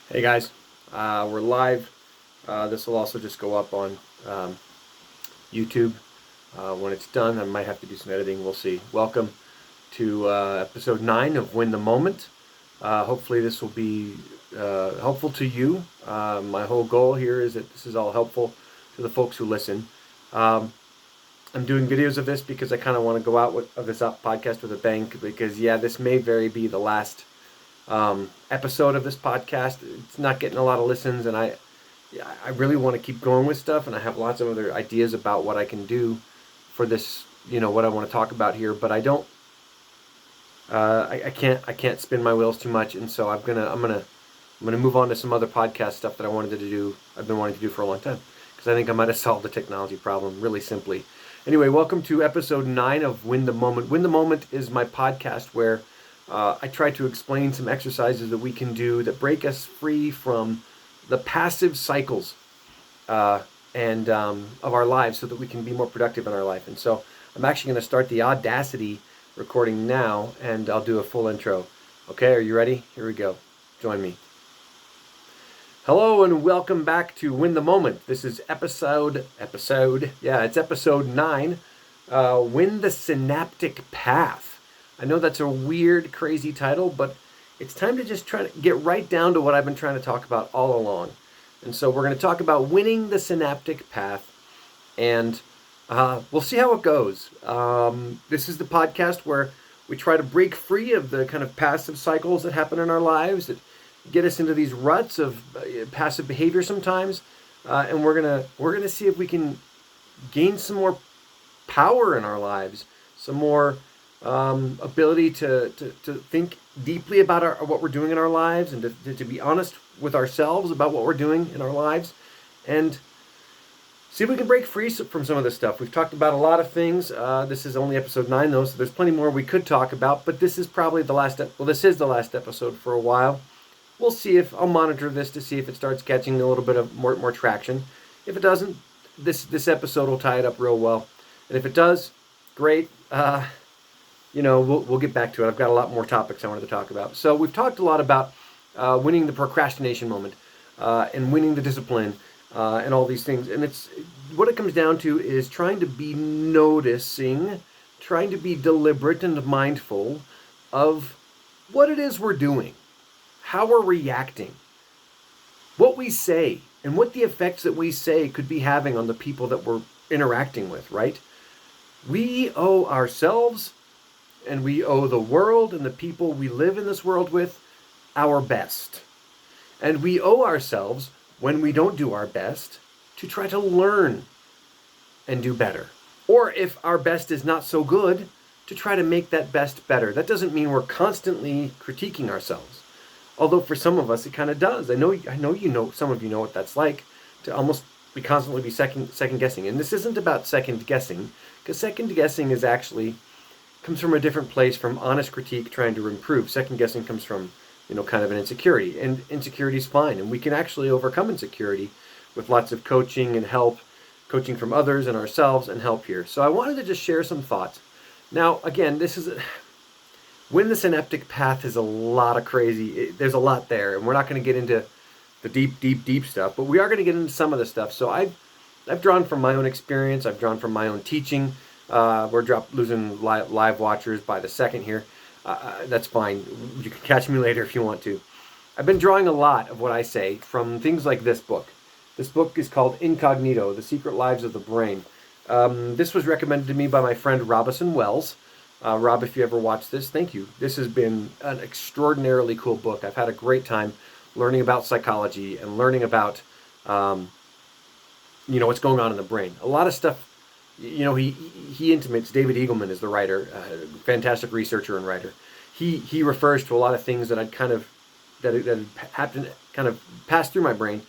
Hey guys, we're live. This will also just go up on YouTube when it's done. I might have to do some editing. We'll see. Welcome to episode 9 of Win the Moment. Hopefully, this will be helpful to you. My whole goal here is that this is all helpful to the folks who listen. Um, I'm doing videos of this because I kind of want to go out of this podcast with a bang. Because, yeah, this may very be the last episode of this podcast. It's not getting a lot of listens, and I really want to keep going with stuff, and I have lots of other ideas about what I can do for this, what I want to talk about here, but I don't, I can't spin my wheels too much, and so I'm gonna move on to some other podcast stuff that I've been wanting to do for a long time, because I think I might have solved the technology problem really simply. Anyway, welcome to episode 9 of Win the Moment. Win the Moment is my podcast where I try to explain some exercises that we can do that break us free from the passive cycles and of our lives so that we can be more productive in our life. And so I'm actually going to start the Audacity recording now, and I'll do a full intro. Okay, are you ready? Here we go. Join me. Hello and welcome back to Win the Moment. This is episode 9, Win the Synaptic Path. I know that's a weird, crazy title, but it's time to just try to get right down to what I've been trying to talk about all along. And so we're going to talk about winning the synaptic path, and we'll see how it goes. This is the podcast where we try to break free of the kind of passive cycles that happen in our lives that get us into these ruts of passive behavior sometimes, and we're gonna see if we can gain some more power in our lives, some more ability to think deeply about what we're doing in our lives, and to be honest with ourselves about what we're doing in our lives, and see if we can break free from some of this stuff. We've talked about a lot of things. This is only episode 9 though, so there's plenty more we could talk about, but this is probably the last this is the last episode for a while. We'll see if I'll monitor this to see if it starts catching a little bit of more traction. If it doesn't, this episode will tie it up real well, and if it does, great. We'll get back to it. I've got a lot more topics I wanted to talk about. So we've talked a lot about winning the procrastination moment and winning the discipline and all these things. And it's what it comes down to is trying to be noticing, trying to be deliberate and mindful of what it is we're doing, how we're reacting, what we say, and what the effects that we say could be having on the people that we're interacting with, right? We owe ourselves, and we owe the world and the people we live in this world with our best. And we owe ourselves, when we don't do our best, to try to learn and do better. Or if our best is not so good, to try to make that best better. That doesn't mean we're constantly critiquing ourselves. Although for some of us it kind of does. I know some of you know what that's like, to almost constantly be second guessing. And this isn't about second guessing, because second guessing is actually comes from a different place from honest critique trying to improve. Second guessing comes from, kind of an insecurity. And insecurity is fine. And we can actually overcome insecurity with lots of coaching and help, coaching from others and ourselves and help here. So I wanted to just share some thoughts. Now, again, Win the Synaptic Path is a lot of crazy. There's a lot there. And we're not going to get into the deep stuff, but we are going to get into some of the stuff. So I've drawn from my own experience. I've drawn from my own teaching. We're losing live watchers by the second here. That's fine. You can catch me later if you want to. I've been drawing a lot of what I say from things like this book. This book is called Incognito, The Secret Lives of the Brain. This was recommended to me by my friend Robison Wells. Rob, if you ever watch this, thank you. This has been an extraordinarily cool book. I've had a great time learning about psychology and learning about, what's going on in the brain. A lot of stuff. He intimates. David Eagleman is the writer, fantastic researcher and writer. He refers to a lot of things that that had happened, kind of passed through my brain,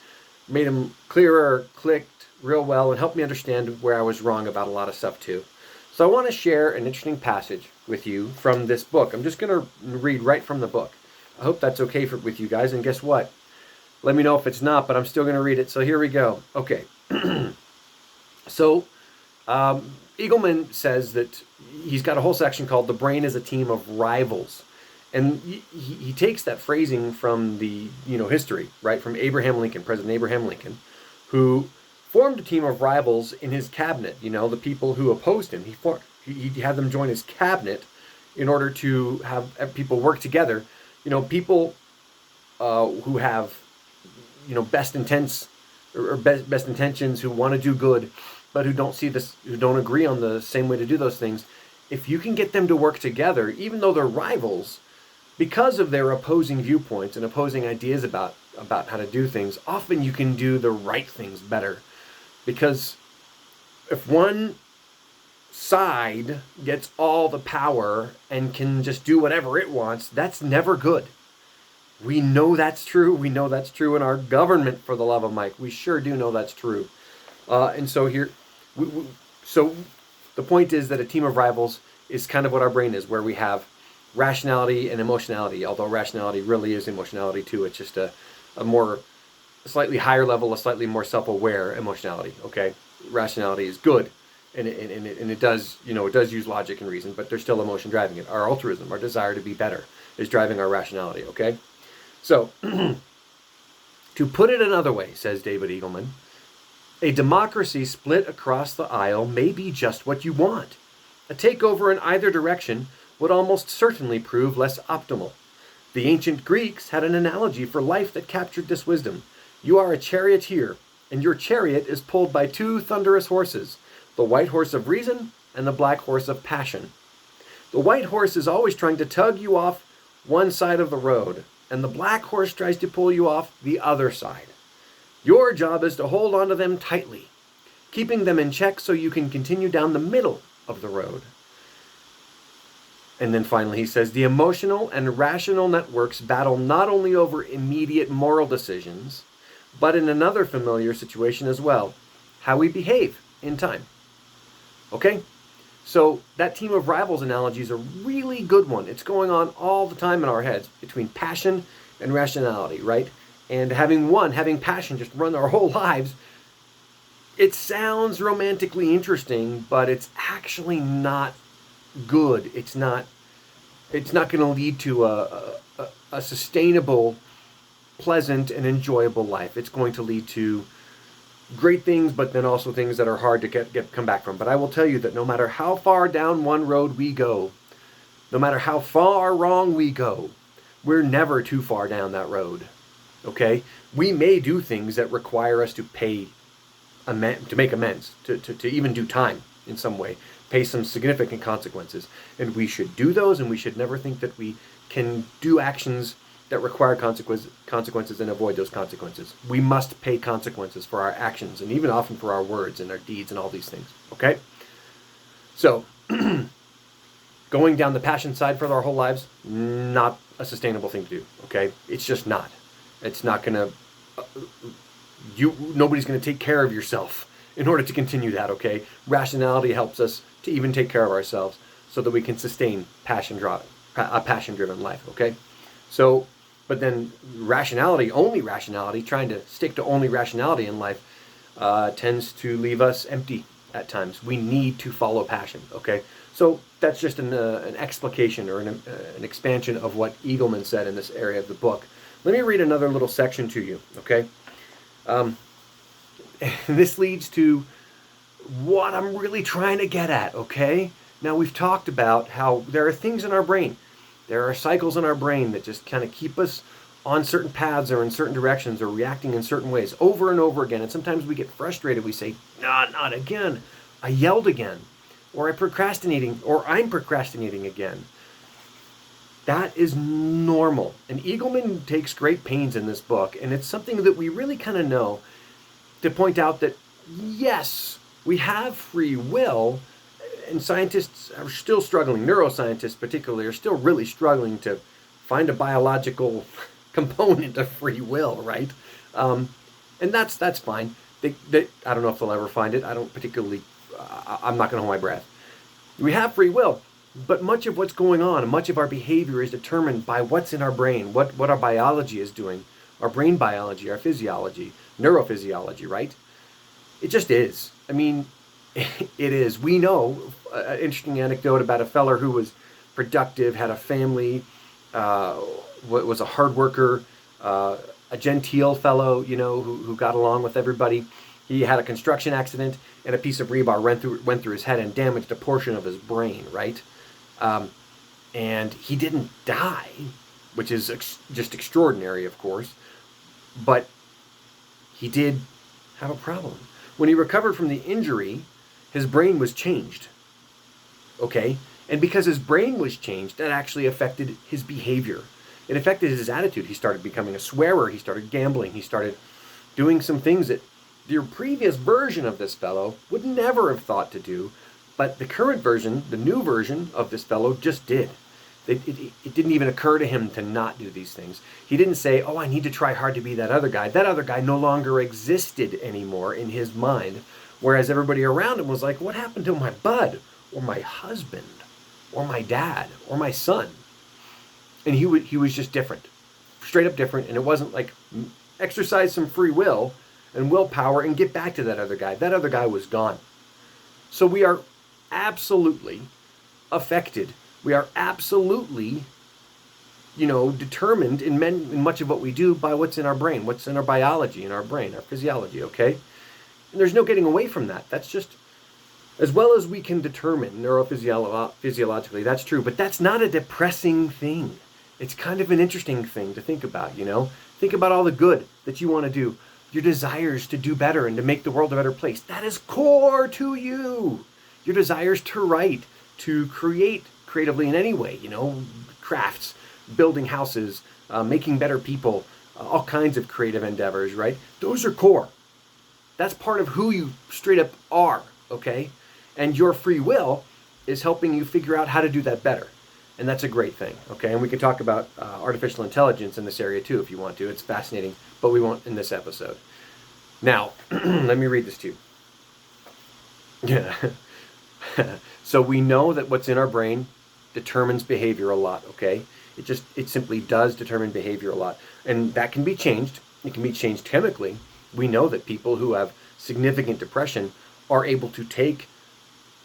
made them clearer, clicked real well, and helped me understand where I was wrong about a lot of stuff too. So I want to share an interesting passage with you from this book. I'm just going to read right from the book. I hope that's okay with you guys. And guess what? Let me know if it's not, but I'm still going to read it. So here we go. Okay. So Eagleman says that he's got a whole section called "The Brain is a Team of Rivals." And he takes that phrasing from the history, right, from Abraham Lincoln, President Abraham Lincoln, who formed a team of rivals in his cabinet. The people who opposed him. He had them join his cabinet in order to have people work together. People who have best intents or best intentions, who want to do good, but who don't agree on the same way to do those things. If you can get them to work together, even though they're rivals, because of their opposing viewpoints and opposing ideas about how to do things, often you can do the right things better. Because if one side gets all the power and can just do whatever it wants, that's never good. We know that's true. We know that's true in our government, for the love of Mike. We sure do know that's true. And so here, so the point is that a team of rivals is kind of what our brain is, where we have rationality and emotionality, although rationality really is emotionality too. It's just a slightly higher level, a slightly more self-aware emotionality. Okay, rationality is good, and it does it does use logic and reason, but there's still emotion driving it. Our altruism, our desire to be better, is driving our rationality. Okay, so to put it another way, says David Eagleman, a democracy split across the aisle may be just what you want. A takeover in either direction would almost certainly prove less optimal. The ancient Greeks had an analogy for life that captured this wisdom. You are a charioteer, and your chariot is pulled by two thunderous horses, the white horse of reason and the black horse of passion. The white horse is always trying to tug you off one side of the road, and the black horse tries to pull you off the other side. Your job is to hold on to them tightly, keeping them in check so you can continue down the middle of the road. And then finally he says, the emotional and rational networks battle not only over immediate moral decisions, but in another familiar situation as well, how we behave in time. Okay? So that team of rivals analogy is a really good one. It's going on all the time in our heads between passion and rationality, right? And having passion just run our whole lives, it sounds romantically interesting, but it's actually not good. It's not going to lead to a sustainable, pleasant, and enjoyable life. It's going to lead to great things, but then also things that are hard to come back from. But I will tell you that no matter how far down one road we go, no matter how far wrong we go, we're never too far down that road. Okay? We may do things that require us to make amends, to even do time in some way, pay some significant consequences. And we should do those, and we should never think that we can do actions that require consequences and avoid those consequences. We must pay consequences for our actions, and even often for our words and our deeds and all these things. Okay? So, going down the passion side for our whole lives, not a sustainable thing to do. Okay? It's just not. It's not going to... nobody's going to take care of yourself in order to continue that, okay? Rationality helps us to even take care of ourselves so that we can sustain a passion-driven life, okay? So, but then only rationality, trying to stick to only rationality in life tends to leave us empty at times. We need to follow passion, okay? So that's just an explication or an expansion of what Eagleman said in this area of the book. Let me read another little section to you, okay? This leads to what I'm really trying to get at, okay? Now, we've talked about how there are things in our brain. There are cycles in our brain that just kind of keep us on certain paths or in certain directions or reacting in certain ways over and over again. And sometimes we get frustrated. We say, no, not again. I yelled again. Or I'm procrastinating again. That is normal. And Eagleman takes great pains in this book, and it's something that we really kind of know, to point out that, yes, we have free will, and scientists are still struggling, neuroscientists particularly, are still really struggling to find a biological component of free will, right? And that's fine. I don't know if they'll ever find it. I'm not going to hold my breath. We have free will. But much of what's going on and much of our behavior is determined by what's in our brain, what our biology is doing, our brain biology, our physiology, neurophysiology, right? It just is. I mean, it is. We know an interesting anecdote about a feller who was productive, had a family, was a hard worker, a genteel fellow, who got along with everybody. He had a construction accident, and a piece of rebar went through his head and damaged a portion of his brain, right? And he didn't die, which is just extraordinary, of course, but he did have a problem. When he recovered from the injury, his brain was changed, okay? And because his brain was changed, that actually affected his behavior. It affected his attitude. He started becoming a swearer. He started gambling. He started doing some things that the previous version of this fellow would never have thought to do, but the current version, the new version of this fellow just did. It didn't even occur to him to not do these things. He didn't say, oh, I need to try hard to be that other guy. That other guy no longer existed anymore in his mind, whereas everybody around him was like, what happened to my bud, or my husband, or my dad, or my son? And he was just different, straight up different, and it wasn't like exercise some free will and willpower and get back to that other guy. That other guy was gone. So we are absolutely affected. We are absolutely, determined in much of what we do by what's in our brain, what's in our biology, in our brain, our physiology, okay? And there's no getting away from that. That's just, as well as we can determine neurophysiologically, that's true, but that's not a depressing thing. It's kind of an interesting thing to think about, Think about all the good that you want to do, your desires to do better and to make the world a better place. That is core to you. Your desires to write, to create creatively in any way, crafts, building houses, making better people, all kinds of creative endeavors, right? Those are core. That's part of who you straight up are, okay? And your free will is helping you figure out how to do that better. And that's a great thing, okay? And we can talk about artificial intelligence in this area too if you want to. It's fascinating, but we won't in this episode. Now, let me read this to you. Yeah. So we know that what's in our brain determines behavior a lot, okay? It simply does determine behavior a lot. And that can be changed. It can be changed chemically. We know that people who have significant depression are able to take,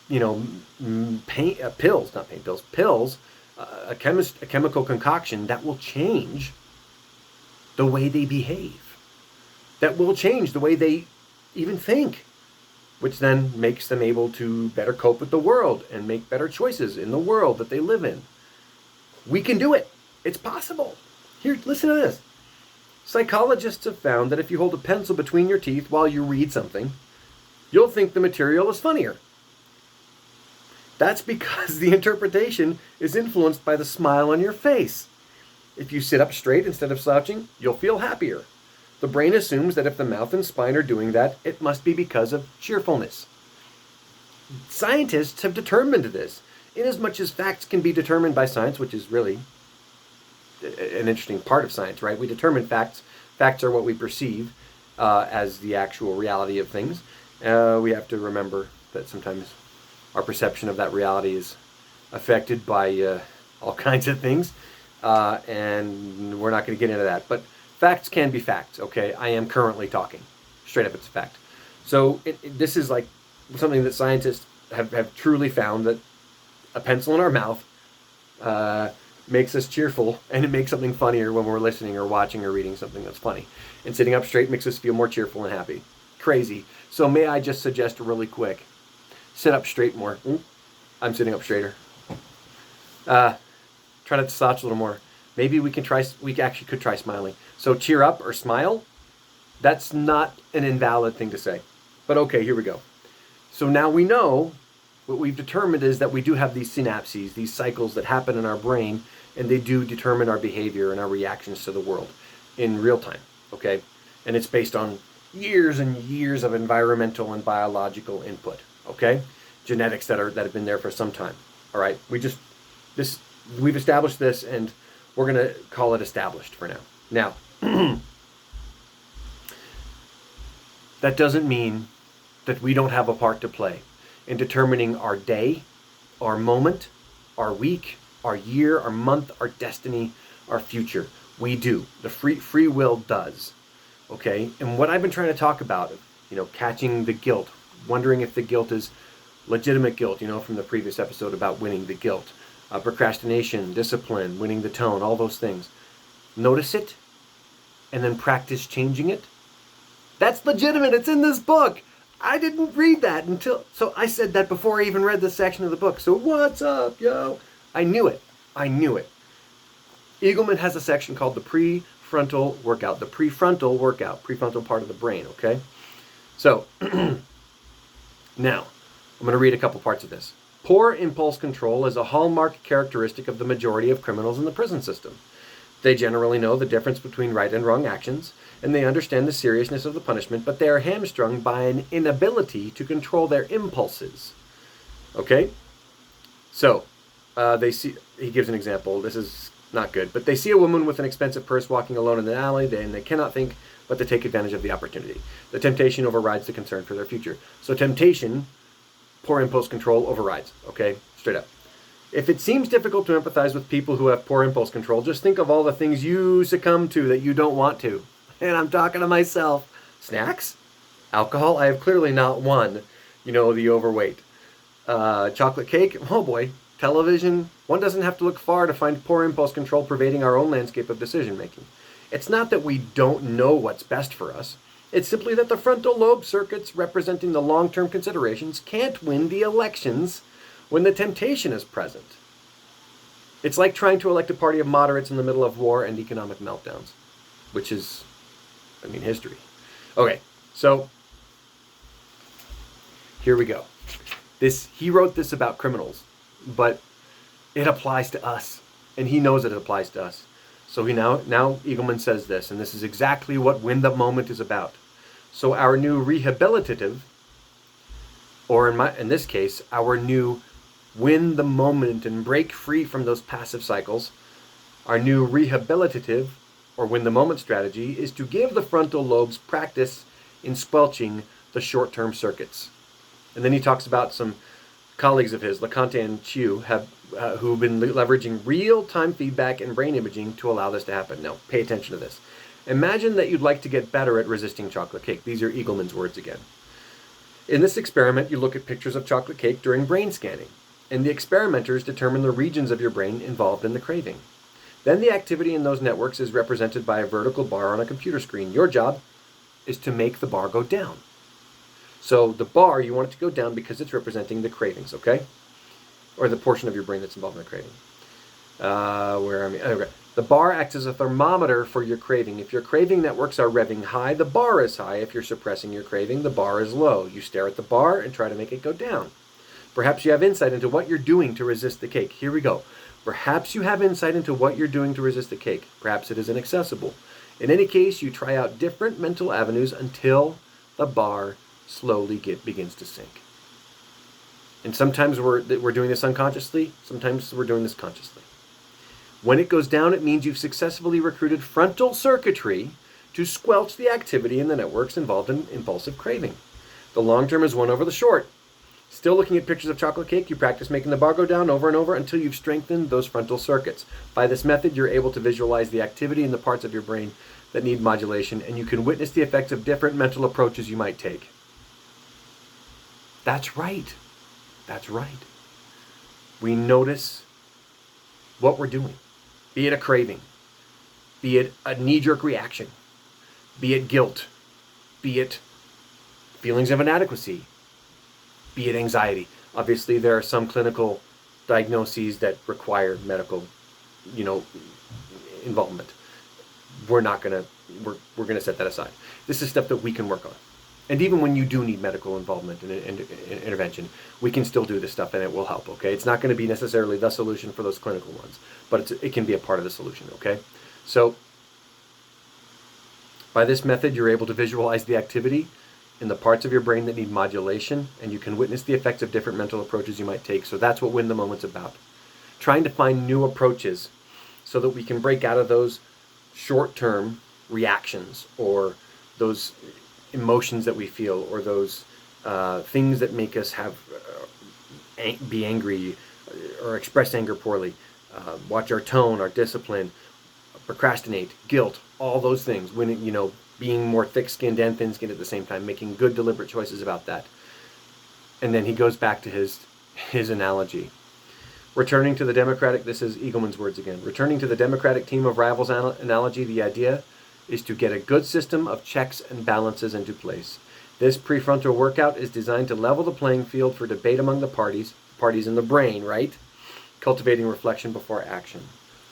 pills, a chemical concoction that will change the way they behave. That will change the way they even think, which then makes them able to better cope with the world and make better choices in the world that they live in. We can do it. It's possible. Here, listen to this. Psychologists have found that if you hold a pencil between your teeth while you read something, you'll think the material is funnier. That's because the interpretation is influenced by the smile on your face. If you sit up straight instead of slouching, you'll feel happier. The brain assumes that if the mouth and spine are doing that, it must be because of cheerfulness. Scientists have determined this. Inasmuch as facts can be determined by science, which is really an interesting part of science, right? We determine facts. Facts are what we perceive as the actual reality of things. We have to remember that sometimes our perception of that reality is affected by all kinds of things, and we're not going to get into that. But facts can be facts, okay? I am currently talking. Straight up, it's a fact. So this is like something that scientists have truly found, that a pencil in our mouth makes us cheerful, and it makes something funnier when we're listening or watching or reading something that's funny. And sitting up straight makes us feel more cheerful and happy. Crazy. So may I just suggest really quick, sit up straight more. I'm sitting up straighter. Try not to slouch a little more. Maybe we actually could try smiling. So cheer up or smile, that's not an invalid thing to say. But okay, here we go. So now we know, what we've determined is that we do have these synapses, these cycles that happen in our brain, and they do determine our behavior and our reactions to the world in real time, okay? And it's based on years and years of environmental and biological input, okay? Genetics that have been there for some time, all right? We've established this, and we're going to call it established for now. Now, that doesn't mean that we don't have a part to play in determining our day, our moment, our week, our year, our month, our destiny, our future. We do. The free will does. Okay? And what I've been trying to talk about, catching the guilt, wondering if the guilt is legitimate guilt, from the previous episode about winning the guilt. procrastination, discipline, winning the tone, all those things. Notice it and then practice changing it. That's legitimate. It's in this book. I didn't read that so I said that before I even read this section of the book. So what's up, yo? I knew it. Eagleman has a section called the prefrontal workout. The prefrontal workout, prefrontal part of the brain, okay? So, now, I'm going to read a couple parts of this. Poor impulse control is a hallmark characteristic of the majority of criminals in the prison system. They generally know the difference between right and wrong actions, and they understand the seriousness of the punishment, but they are hamstrung by an inability to control their impulses. Okay? So, he gives an example. This is not good, but they see a woman with an expensive purse walking alone in the alley, and they cannot think but to take advantage of the opportunity. The temptation overrides the concern for their future. So temptation, poor impulse control, overrides, okay? Straight up. If it seems difficult to empathize with people who have poor impulse control, just think of all the things you succumb to that you don't want to. And I'm talking to myself. Snacks? Alcohol? I have clearly not one. The overweight. Chocolate cake? Oh boy. Television? One doesn't have to look far to find poor impulse control pervading our own landscape of decision making. It's not that we don't know what's best for us. It's simply that the frontal lobe circuits representing the long-term considerations can't win the elections when the temptation is present. It's like trying to elect a party of moderates in the middle of war and economic meltdowns, which is, history. Okay, so here we go. He wrote this about criminals, but it applies to us, and he knows that it applies to us. So now Eagleman says this, and this is exactly what Win the Moment is about. So our new rehabilitative, or in this case, our new win the moment and break free from those passive cycles, our new rehabilitative, or win the moment strategy, is to give the frontal lobes practice in squelching the short-term circuits. And then he talks about some colleagues of his, LeConte and Chiu, who've been leveraging real-time feedback and brain imaging to allow this to happen. Now, pay attention to this. Imagine that you'd like to get better at resisting chocolate cake. These are Eagleman's words again. In this experiment, you look at pictures of chocolate cake during brain scanning, and the experimenters determine the regions of your brain involved in the craving. Then the activity in those networks is represented by a vertical bar on a computer screen. Your job is to make the bar go down. So the bar, you want it to go down because it's representing the cravings, okay? Or the portion of your brain that's involved in the craving. Okay. The bar acts as a thermometer for your craving. If your craving networks are revving high, the bar is high. If you're suppressing your craving, the bar is low. You stare at the bar and try to make it go down. Perhaps you have insight into what you're doing to resist the cake. Here we go. Perhaps you have insight into what you're doing to resist the cake. Perhaps it is inaccessible. In any case, you try out different mental avenues until the bar slowly begins to sink. And sometimes we're doing this unconsciously. Sometimes we're doing this consciously. When it goes down, it means you've successfully recruited frontal circuitry to squelch the activity in the networks involved in impulsive craving. The long term is won over the short. Still looking at pictures of chocolate cake, you practice making the bar go down over and over until you've strengthened those frontal circuits. By this method, you're able to visualize the activity in the parts of your brain that need modulation, and you can witness the effects of different mental approaches you might take. That's right. That's right. We notice what we're doing. Be it a craving, be it a knee-jerk reaction, be it guilt, be it feelings of inadequacy, be it anxiety. Obviously, there are some clinical diagnoses that require medical, involvement. We're gonna set that aside. This is stuff that we can work on. And even when you do need medical involvement and intervention, we can still do this stuff and it will help, okay? It's not going to be necessarily the solution for those clinical ones, but it can be a part of the solution, okay? So by this method, you're able to visualize the activity in the parts of your brain that need modulation, and you can witness the effects of different mental approaches you might take. So that's what Win the Moment's about. Trying to find new approaches so that we can break out of those short-term reactions or those emotions that we feel, or those things that make us be angry or express anger poorly, watch our tone, our discipline, procrastinate, guilt, all those things. When being more thick-skinned and thin-skinned at the same time, making good deliberate choices about that. And then he goes back to his analogy. Returning to the democratic, this is Eagleman's words again, returning to the democratic team of rivals analogy, the idea is to get a good system of checks and balances into place. This prefrontal workout is designed to level the playing field for debate among the parties in the brain, right? Cultivating reflection before action.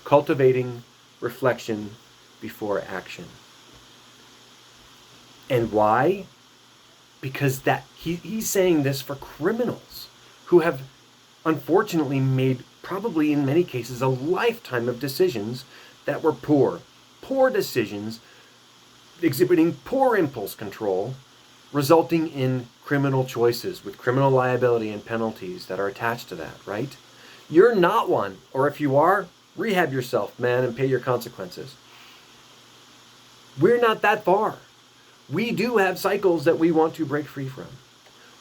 Cultivating reflection before action. And why? Because he's saying this for criminals who have unfortunately made, probably in many cases, a lifetime of decisions that were poor. Poor decisions, exhibiting poor impulse control, resulting in criminal choices with criminal liability and penalties that are attached to that, right? You're not one, or if you are, rehab yourself, man, and pay your consequences. We're not that far. We do have cycles that we want to break free from.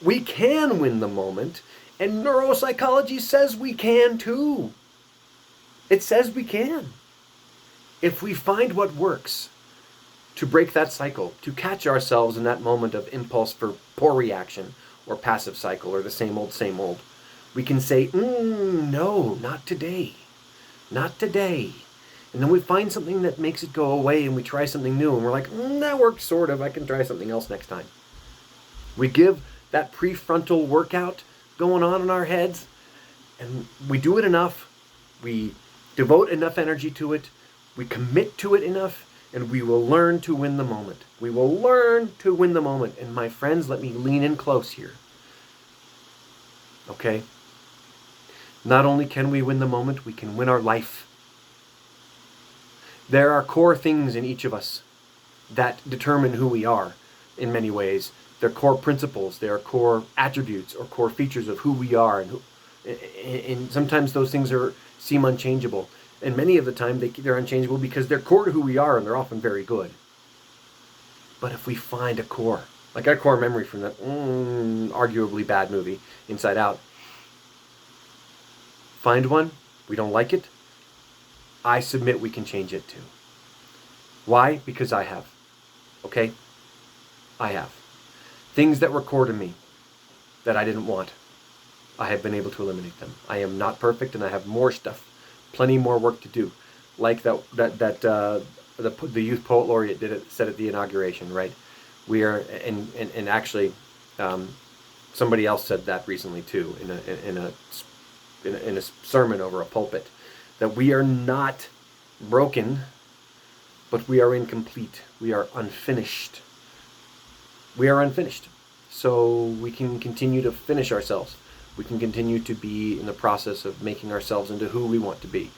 We can win the moment, and neuropsychology says we can too. It says we can. If we find what works to break that cycle, to catch ourselves in that moment of impulse for poor reaction or passive cycle or the same old, we can say, no, not today. Not today. And then we find something that makes it go away and we try something new and we're like, that worked sort of, I can try something else next time. We give that prefrontal workout going on in our heads and we do it enough, we devote enough energy to it, we commit to it enough, and we will learn to win the moment. We will learn to win the moment. And my friends, let me lean in close here. Okay? Not only can we win the moment, we can win our life. There are core things in each of us that determine who we are in many ways. They're core principles, they are core attributes or core features of who we are. And sometimes those things seem unchangeable. And many of the time they're unchangeable because they're core to who we are and they're often very good. But if we find a core, like our core memory from that arguably bad movie, Inside Out, find one, we don't like it, I submit we can change it too. Why? Because I have. Okay? I have. Things that were core to me that I didn't want, I have been able to eliminate them. I am not perfect and I have more stuff. Plenty more work to do, like the youth poet laureate said at the inauguration, right? We are, and actually, somebody else said that recently too in a sermon over a pulpit, that we are not broken, but we are incomplete. We are unfinished. We are unfinished, so we can continue to finish ourselves. We can continue to be in the process of making ourselves into who we want to be.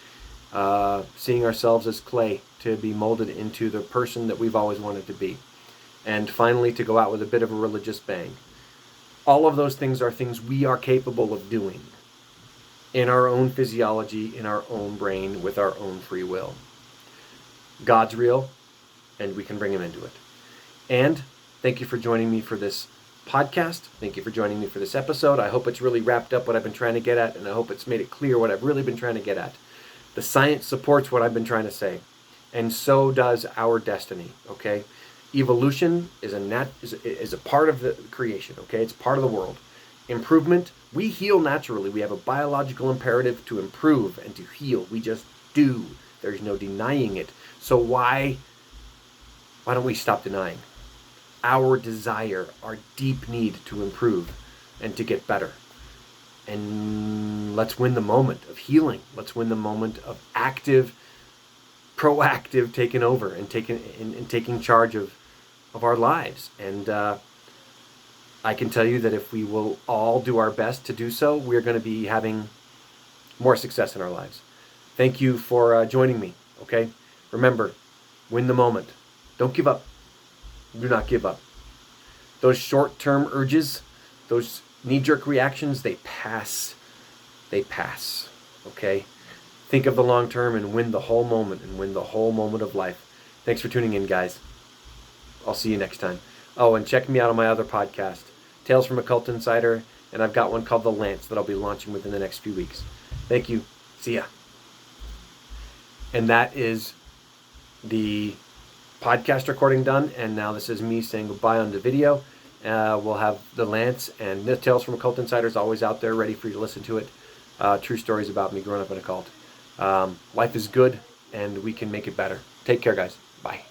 Seeing ourselves as clay to be molded into the person that we've always wanted to be. And finally, to go out with a bit of a religious bang. All of those things are things we are capable of doing in our own physiology, in our own brain, with our own free will. God's real, and we can bring him into it. And thank you for joining me for this podcast. Thank you for joining me for this episode. I hope it's really wrapped up what I've been trying to get at, and I hope it's made it clear what I've really been trying to get at. The science supports what I've been trying to say, and so does our destiny, okay? Evolution is a part of the creation, okay? It's part of the world. Improvement, we heal naturally. We have a biological imperative to improve and to heal. We just do. There's no denying it. So why don't we stop denying our desire, our deep need to improve and to get better? And let's win the moment of healing. Let's win the moment of active, proactive taking over and taking charge of our lives. And I can tell you that if we will all do our best to do so, we're going to be having more success in our lives. Thank you for joining me, okay? Remember, win the moment. Don't give up. Do not give up. Those short-term urges, those knee-jerk reactions, they pass. They pass, okay? Think of the long term and win the whole moment and win the whole moment of life. Thanks for tuning in, guys. I'll see you next time. Oh, and check me out on my other podcast, Tales from a Cult Insider, and I've got one called The Lance that I'll be launching within the next few weeks. Thank you. See ya. And that is the podcast recording done, and now this is me saying goodbye on the video. We'll have the Lance and the Tales from a Cult Insider is always out there ready for you to listen to it. true stories about me growing up in a cult. Life is good, and we can make it better. Take care, guys. Bye.